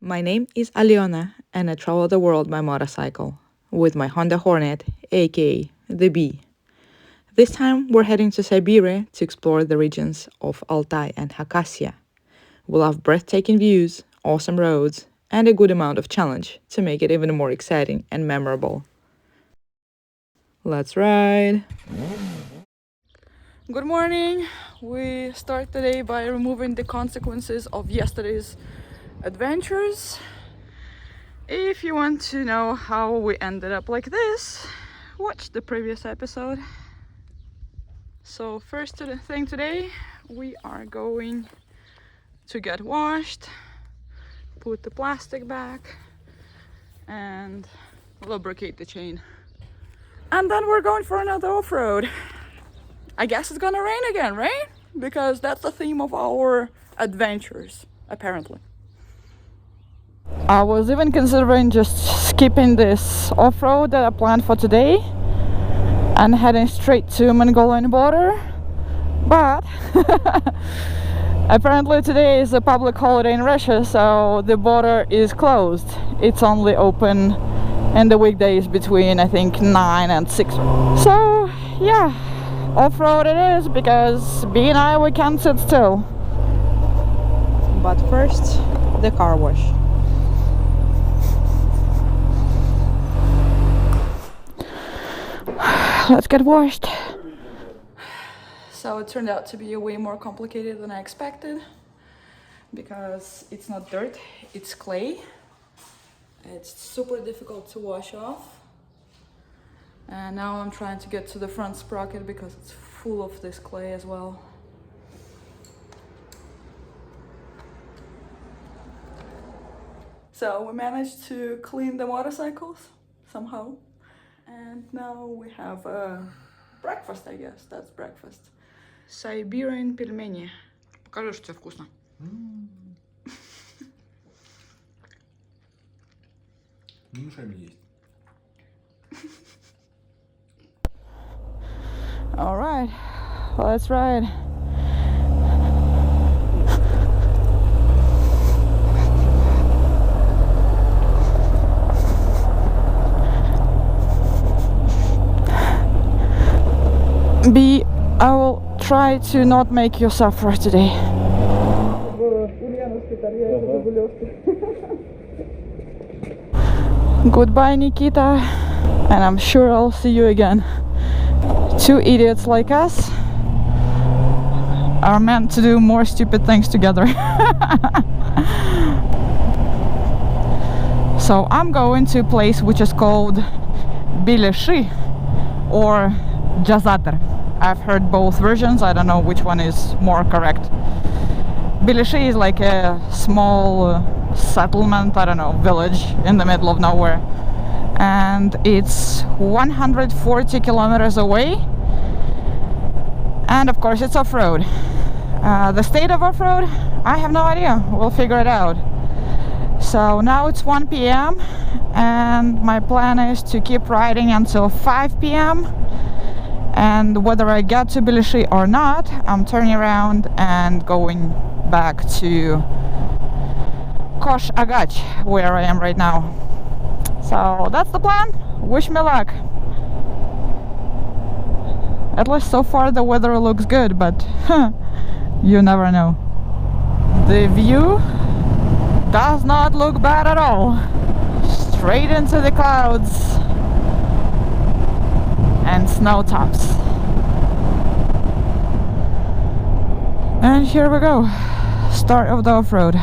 My name is Aliona, and I travel the world by motorcycle with my Honda Hornet, aka the Bee. This time we're heading to Siberia to explore the regions of Altai and Khakassia. We'll have breathtaking views, awesome roads, and a good amount of challenge to make it even more exciting and memorable. Let's ride! Good morning! We start the day by removing the consequences of yesterday's adventures. If you want to know how we ended up like this, watch the previous episode. So first thing today, we are going to get washed, put the plastic back, and lubricate the chain. And then we're going for another off-road. I guess it's gonna rain again, right? Because that's the theme of our adventures, apparently. I was even considering just skipping this off-road that I planned for today and heading straight to Mongolian border, but apparently today is a public holiday in Russia, so the border is closed. It's only open in the weekdays between, I think, 9 and 6. So yeah, off-road it is, because Bee and I, we can't sit still. But first, the car wash. Let's get washed. So it turned out to be way more complicated than I expected, because it's not dirt, it's clay. It's super difficult to wash off. And now I'm trying to get to the front sprocket because it's full of this clay as well. So we managed to clean the motorcycles somehow. And now we have breakfast, I guess. That's breakfast. Siberian пельмени. Покажи, что тебе вкусно. Не мешай мне есть. All right, let's ride. Bee, I will try to not make you suffer today. Goodbye, Nikita, and I'm sure I'll see you again. Two idiots like us are meant to do more stupid things together. So I'm going to a place which is called Belyashi or Djazator. I've heard both versions, I don't know which one is more correct. Belyashi is like a small settlement, I don't know, village in the middle of nowhere. And it's 140 kilometers away, and of course it's off-road. The state of off-road, I have no idea, we'll figure it out. So now it's 1 p.m. and my plan is to keep riding until 5 p.m. and whether I get to Belyashi or not, I'm turning around and going back to Kosh Agach, where I am right now. So that's the plan. Wish me luck. At least so far the weather looks good, but you never know. The view does not look bad at all. Straight into the clouds and snow tops. And here we go. Start of the off-road.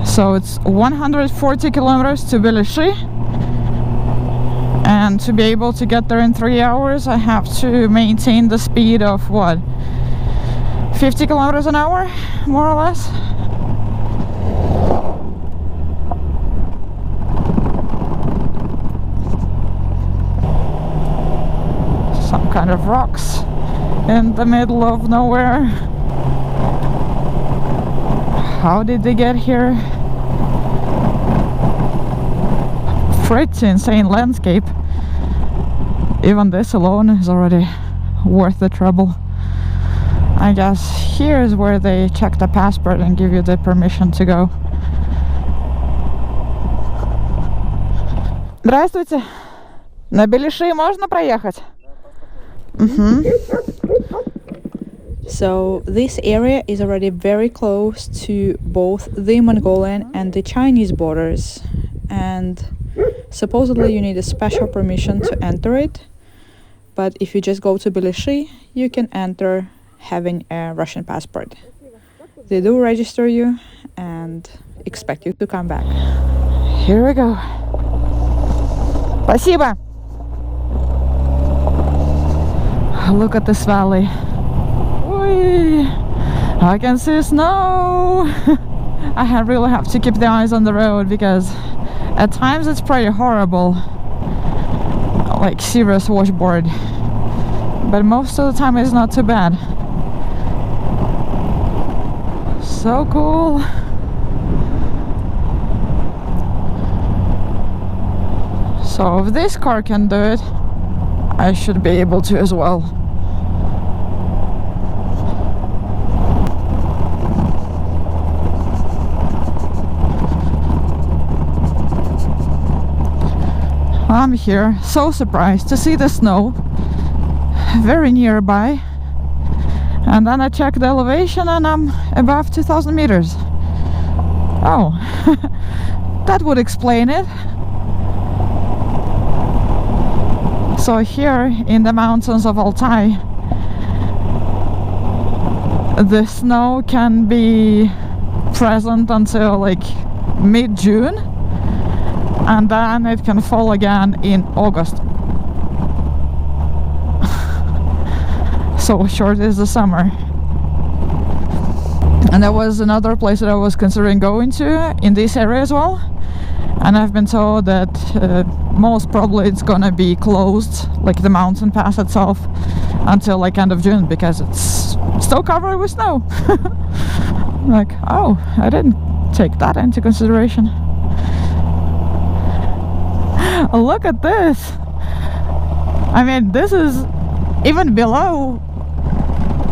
So it's 140 kilometers to Belyashi, and to be able to get there in 3 hours I have to maintain the speed of what, 50 kilometers an hour, more or less. Some kind of rocks in the middle of nowhere. How did they get here? Pretty insane landscape. Even this alone is already worth the trouble. I guess here's where they check the passport and give you the permission to go. Здравствуйте. На Беляши можно проехать? So this area is already very close to both the Mongolian and the Chinese borders, and supposedly you need a special permission to enter it, but if you just go to Belyashi, you can enter having a Russian passport. They do register you and expect you to come back. Here we go. Спасибо. Look at this valley. Whee! I can see snow. I really have to keep the eyes on the road because at times it's pretty horrible, like serious washboard, but most of the time it's not too bad. So cool. So if this car can do it, I should be able to as well. I'm here, so surprised to see the snow very nearby, and then I check the elevation and I'm above 2,000 meters. Oh, that would explain it. So here in the mountains of Altai, the snow can be present until like mid-June, and then it can fall again in August. So short is the summer. And there was another place that I was considering going to in this area as well, and I've been told that most probably it's gonna be closed, like the mountain pass itself, until like end of June because it's still covered with snow. Like, oh, I didn't take that into consideration. Look at this. I mean, this is even below.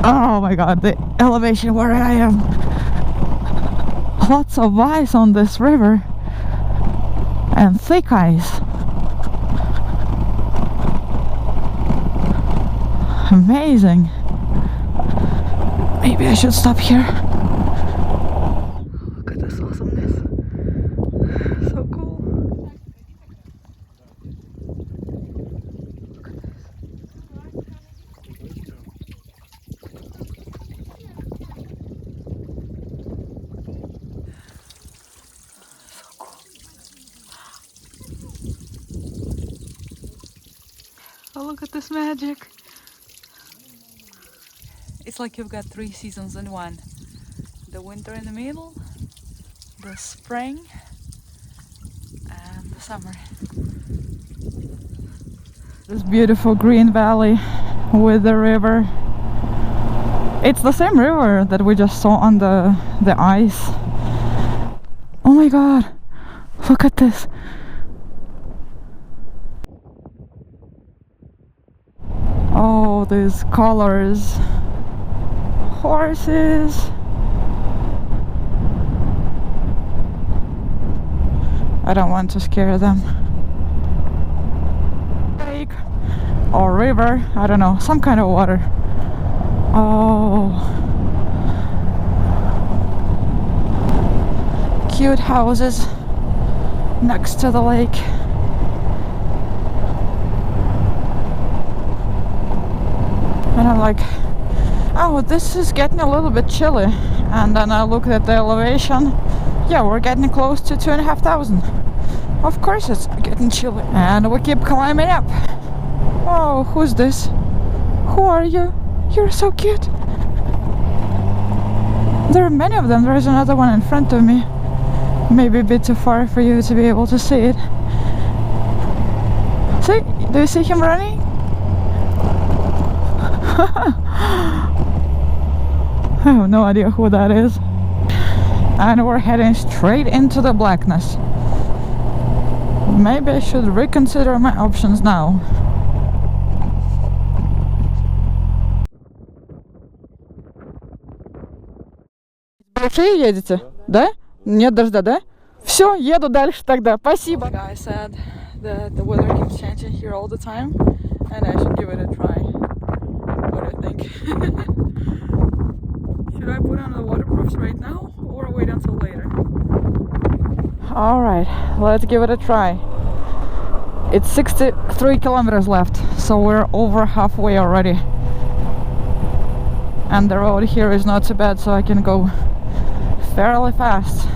Oh my god, the elevation where I am. Lots of ice on this river and thick ice. Amazing. Maybe I should stop here. Look at this awesomeness. So cool. Look at this. So cool. Oh, look at this magic. It's like you've got 3 seasons in one. The winter in the middle, the spring, and the summer. This beautiful green valley with the river. It's the same river that we just saw on the ice. Oh my god, look at this. Oh, these colors. Horses. I don't want to scare them. Lake or river, I don't know, some kind of water. Oh, cute houses next to the lake. And I'm like, oh, this is getting a little bit chilly. And then I looked at the elevation. Yeah, we're getting close to 2,500. Of course it's getting chilly. And we keep climbing up. Oh, who's this? Who are you? You're so cute. There are many of them. There's another one in front of me. Maybe a bit too far for you to be able to see it. See? Do you see him running? I have no idea who that is. And we're heading straight into the blackness. Maybe I should reconsider my options now. большие едете? Да? Нет дождя, да? Все, еду дальше тогда. Спасибо. The guy said that the weather keeps changing here all the time, and I should give it a try. What do you think? Should I put on the waterproofs right now or wait until later? All right, let's give it a try. It's 63 kilometers left, so we're over halfway already. And the road here is not too bad, so I can go fairly fast.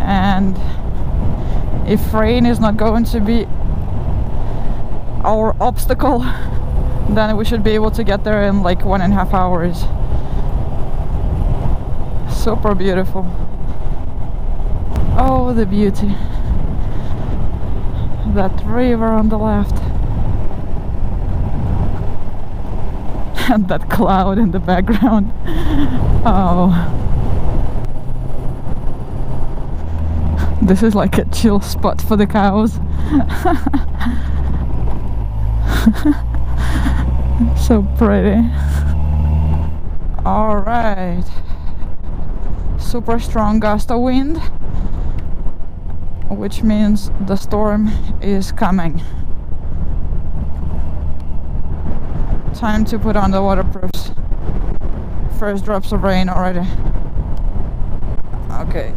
And if rain is not going to be our obstacle, then we should be able to get there in like 1.5 hours. Super beautiful. Oh, the beauty. That river on the left. And that cloud in the background. Oh. This is like a chill spot for the cows. So pretty. All right. Super strong gust of wind, which means the storm is coming. Time to put on the waterproofs. First drops of rain already. Okay.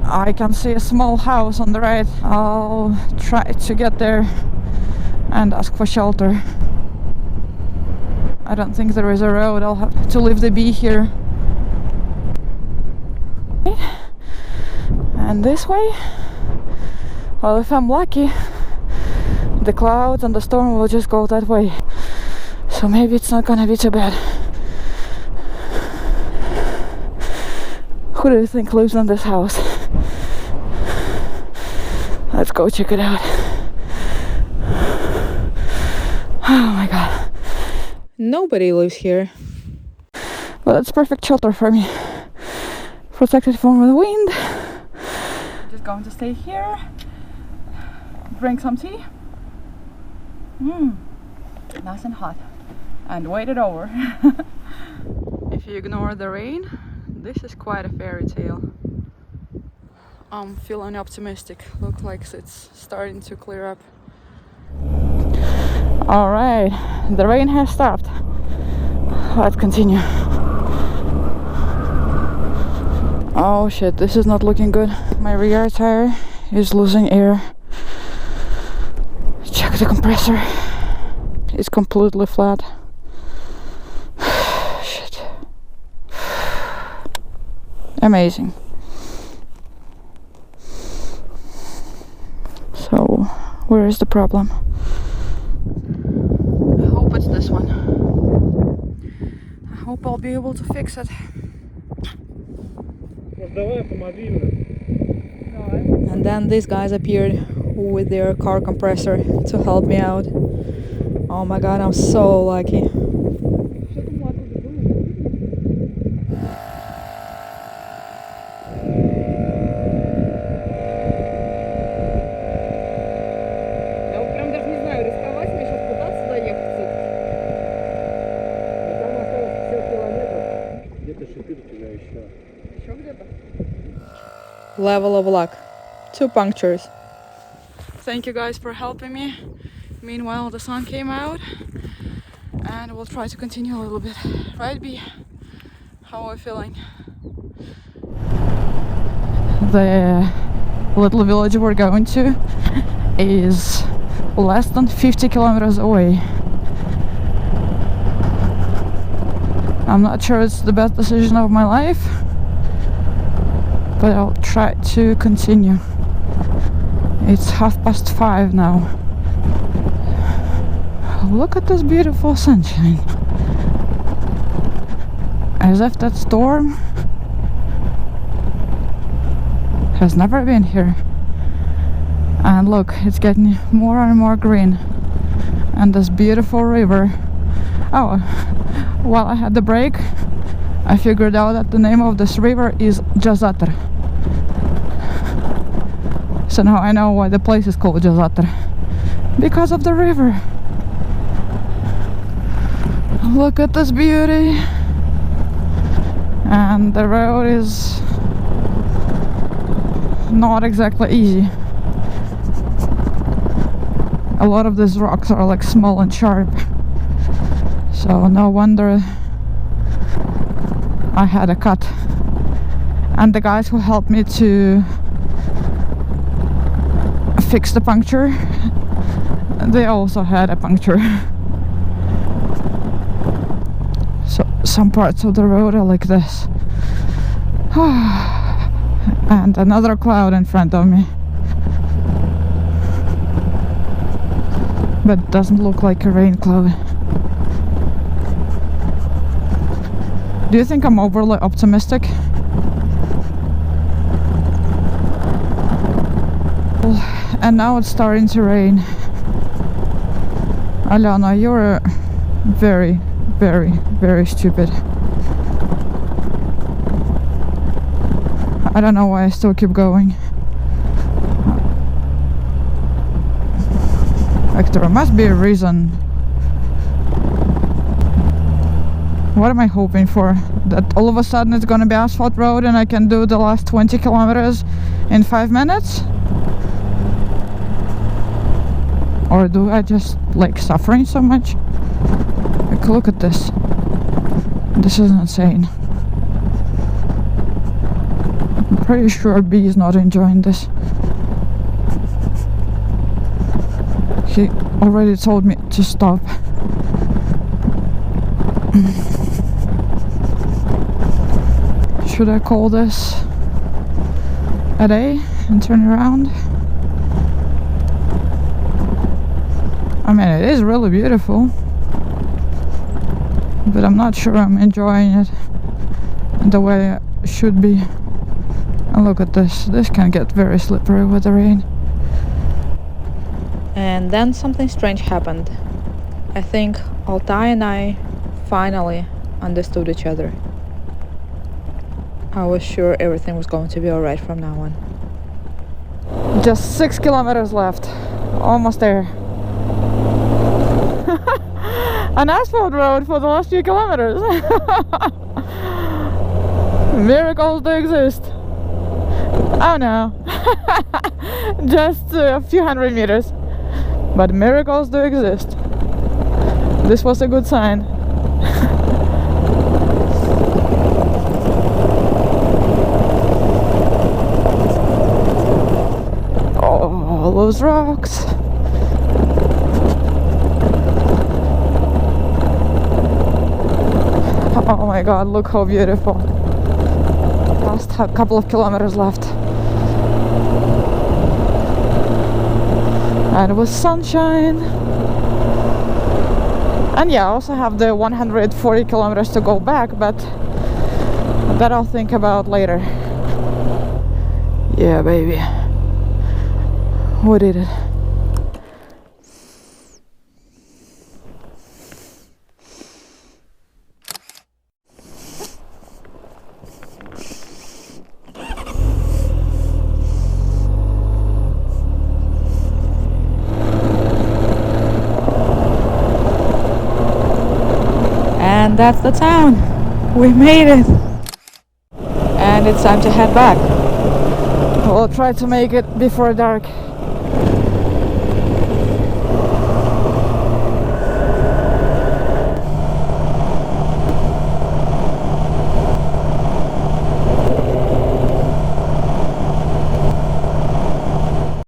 I can see a small house on the right. I'll try to get there and ask for shelter. I don't think there is a road. I'll have to leave the bee here. And this way, well, if I'm lucky, the clouds and the storm will just go that way. So maybe it's not gonna be too bad. Who do you think lives in this house? Let's go check it out. Oh my god. Nobody lives here. Well, it's perfect shelter for me. Protected from the wind. Just going to stay here. Drink some tea. Nice and hot. And wait it over. If you ignore the rain, this is quite a fairy tale. I'm feeling optimistic. Looks like it's starting to clear up. Alright, the rain has stopped. Let's continue. Oh shit, this is not looking good. My rear tire is losing air. Check the compressor. It's completely flat. Shit. Amazing. So, where is the problem? I hope it's this one. I hope I'll be able to fix it. And then these guys appeared with their car compressor to help me out. Oh my god, I'm so lucky. Level of luck. 2 punctures. Thank you guys for helping me. Meanwhile, the sun came out and we'll try to continue a little bit. Right, B? How are we feeling? The little village we're going to is less than 50 kilometers away. I'm not sure it's the best decision of my life, but I'll try to continue. It's 5:30 now. Look at this beautiful sunshine. As if that storm has never been here. And look, it's getting more and more green. And this beautiful river. Oh, while I had the break, I figured out that the name of this river is Djazator. So now I know why the place is called Djazator. Because of the river. Look at this beauty. And the road is not exactly easy. A lot of these rocks are like small and sharp. So no wonder I had a cut. And the guys who helped me to fix the puncture, they also had a puncture. So some parts of the road are like this. And another cloud in front of me. But it doesn't look like a rain cloud. Do you think I'm overly optimistic? And now it's starting to rain. Alana, you're very, very, very stupid. I don't know why I still keep going. Like, there must be a reason. What am I hoping for? That all of a sudden it's gonna be asphalt road and I can do the last 20 kilometers in 5 minutes? Or do I just like suffering so much? Like, look at this. This is insane. I'm pretty sure B is not enjoying this. He already told me to stop. Should I call this a day and turn around? I mean, it is really beautiful, but I'm not sure I'm enjoying it the way it should be. And look at this. This can get very slippery with the rain. And then something strange happened. I think Altai and I finally understood each other. I was sure everything was going to be alright from now on. Just 6 kilometers left. Almost there. An asphalt road for the last few kilometers. Miracles do exist. Oh no. Just a few hundred meters. But miracles do exist. This was a good sign. All those rocks. Oh my god, look how beautiful. Last couple of kilometers left. And with sunshine. And yeah, I also have the 140 kilometers to go back, but that I'll think about later. Yeah, baby. We did it. And that's the town. We made it. And it's time to head back. We'll try to make it before dark.